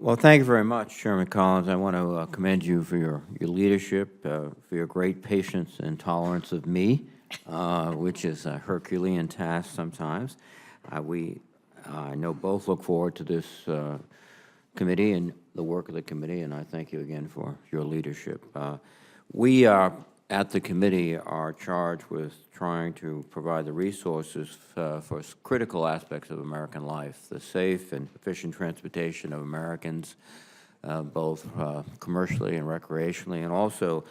Well, thank you very much, Chairman Collins. I want to commend you for your leadership, for your great patience and tolerance of me, which is a Herculean task sometimes. I know both look forward to this committee and the work of the committee, and I thank you again for your leadership. We at the committee are charged with trying to provide the resources for critical aspects of American life, the safe and efficient transportation of Americans, both commercially and recreationally, and also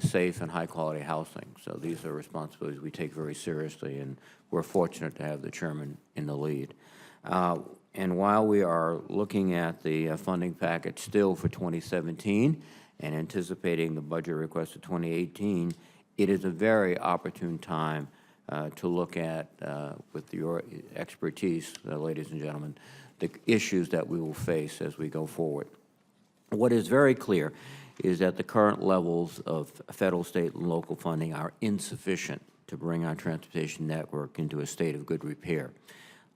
safe and high-quality housing. So these are responsibilities we take very seriously, and we're fortunate to have the chairman in the lead. And while we are looking at the funding package still for 2017 and anticipating the budget request for 2018, it is a very opportune time to look at, with your expertise, ladies and gentlemen, the issues that we will face as we go forward. What is very clear is that the current levels of federal, state, and local funding are insufficient to bring our transportation network into a state of good repair.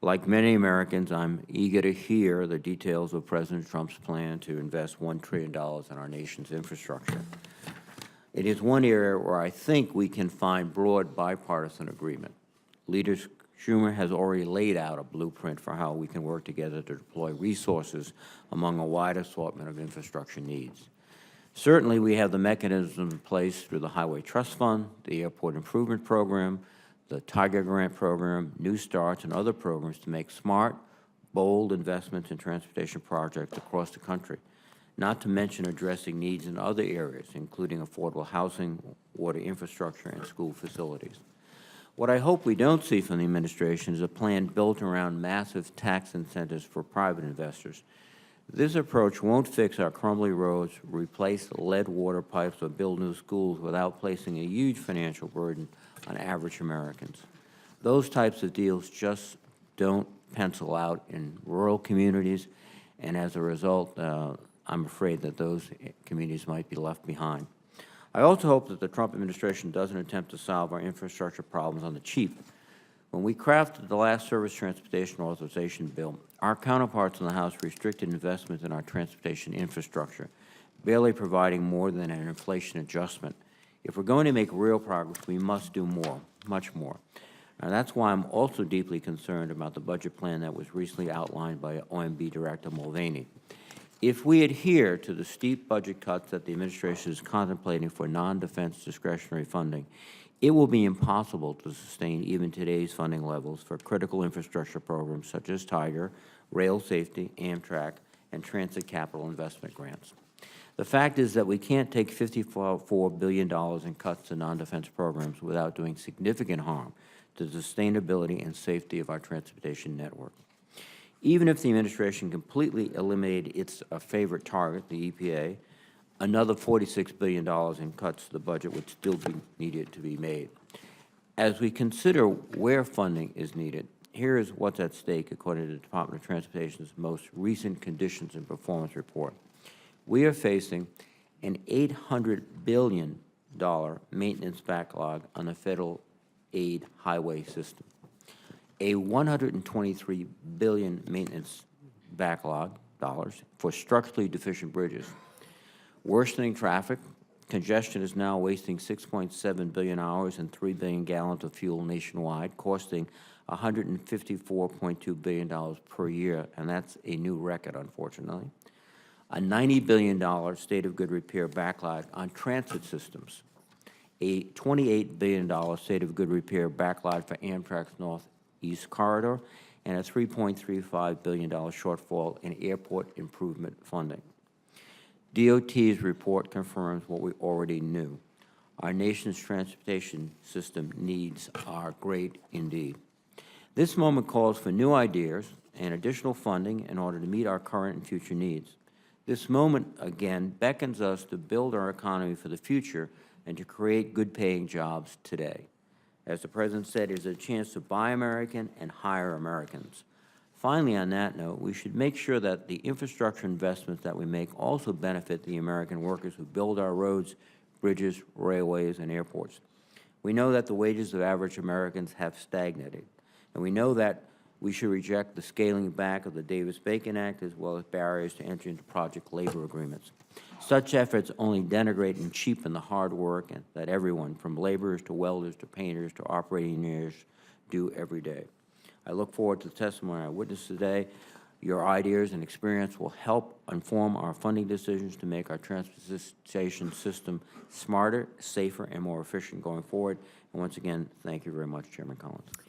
Like many Americans, I'm eager to hear the details of President Trump's plan to invest $1 trillion in our nation's infrastructure. It is one area where I think we can find broad bipartisan agreement. Leader Schumer has already laid out a blueprint for how we can work together to deploy resources among a wide assortment of infrastructure needs. Certainly, we have the mechanisms in place through the Highway Trust Fund, the Airport Improvement Program, the Tiger Grant Program, New Starts, and other programs to make smart, bold investments in transportation projects across the country, not to mention addressing needs in other areas, including affordable housing, water infrastructure, and school facilities. What I hope we don't see from the administration is a plan built around massive tax incentives for private investors. This approach won't fix our crumbling roads, replace lead water pipes, or build new schools without placing a huge financial burden on average Americans. Those types of deals just don't pencil out in rural communities, and as a result, I'm afraid that those communities might be left behind. I also hope that the Trump administration doesn't attempt to solve our infrastructure problems on the cheap. When we crafted the last Surface Transportation Authorization Bill, our counterparts in the House restricted investments in our transportation infrastructure, barely providing more than an inflation adjustment. If we're going to make real progress, we must do more, much more. And that's why I'm also deeply concerned about the budget plan that was recently outlined by OMB Director Mulvaney. If we adhere to the steep budget cuts that the administration is contemplating for non-defense discretionary funding, it will be impossible to sustain even today's funding levels for critical infrastructure programs such as Tiger, rail safety, Amtrak, and transit capital investment grants. The fact is that we can't take $54 billion in cuts to non-defense programs without doing significant harm to the sustainability and safety of our transportation network. Even if the administration completely eliminated its favorite target, the EPA, another $46 billion in cuts to the budget would still be needed to be made. As we consider where funding is needed, here is what's at stake according to the Department of Transportation's most recent Conditions and Performance Report. We are facing an $800 billion maintenance backlog on the federal aid highway system, a $123 billion maintenance backlog for structurally deficient bridges, worsening traffic. Congestion is now wasting 6.7 billion hours and 3 billion gallons of fuel nationwide, costing $154.2 billion per year, and that's a new record, unfortunately. A $90 billion state of good repair backlog on transit systems, a $28 billion state of good repair backlog for Amtrak's Northeast Corridor, and a $3.35 billion shortfall in airport improvement funding. DOT's report confirms what we already knew. Our nation's transportation system needs are great indeed. This moment calls for new ideas and additional funding in order to meet our current and future needs. This moment, again, beckons us to build our economy for the future and to create good-paying jobs today. As the President said, it is a chance to buy American and hire Americans. Finally, on that note, we should make sure that the infrastructure investments that we make also benefit the American workers who build our roads, bridges, railways, and airports. We know that the wages of average Americans have stagnated, and we know that We should reject the scaling back of the Davis-Bacon Act as well as barriers to entry into project labor agreements. Such efforts only denigrate and cheapen the hard work that everyone, from laborers to welders to painters to operating engineers, do every day. I look forward to the testimony I witnessed today. Your ideas and experience will help inform our funding decisions to make our transportation system smarter, safer, and more efficient going forward. And once again, thank you very much, Chairman Collins.